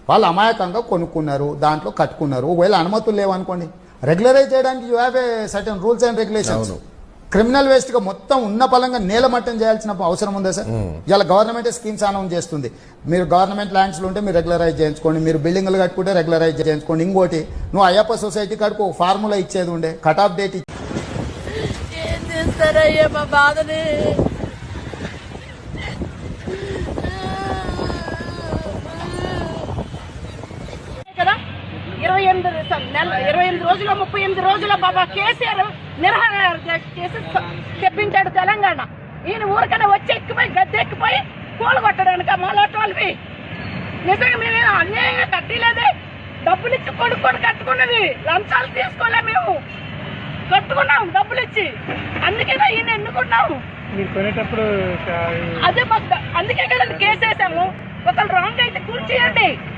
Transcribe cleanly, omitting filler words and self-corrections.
వాళ్ళు అమాయకంగా కొనుక్కున్నారు, దాంట్లో కట్టుకున్నారు. ఒకవేళ అనుమతులు లేవనుకోండి, రెగ్యులరైజ్ చేయడానికి you have a certain rules and regulations. Criminal waste గా మొత్తం ఉన్న పలంగా నేలమట్టం చేయాల్సిన అవసరం ఉందా సార్? ఇలా గవర్నమెంట్ స్కీమ్స్ అనౌన్స్ చేస్తుంది. మీరు గవర్నమెంట్ ల్యాండ్స్ లో ఉంటే మీరు రెగ్యులరైజ్ చేయించుకోండి, మీరు బిల్డింగ్లు కట్టుకుంటే రెగ్యులరైజ్ చేయించుకోండి. ఇంకోటి, నువ్వు అయ్యప్ప సొసైటీ కాడికి ఒక ఫార్ములా ఇచ్చేది ఉండే, కట్ ఆఫ్ డేట్ ఏం చేస్తారయ్యా మా బాధని? కదా 28 రోజులు 38 రోజుల బాబా కేసీఆర్ నిరాహార చేసి చెప్పించాడు తెలంగాణ. ఈయన ఊరికనే వచ్చి ఎక్కిపోయి గద్దె ఎక్కిపోయి కూల కొట్టడానికి మాలాంటి వాళ్ళవి. నిజంగా మేము అన్యాయంగా కట్టలేదే, డబ్బులు ఇచ్చి కొనుక్కొని కట్టుకున్నది, లంచాలు తీసుకోలే, మేము కట్టుకున్నాం డబ్బులు ఇచ్చి. అందుకేనా ఈయన ఎన్నుకున్నాము. అదే మాకు అందుకే కదా కేసు వేసాము. ఒకళ్ళు రాంగ్ అయితే కూర్చేయండి.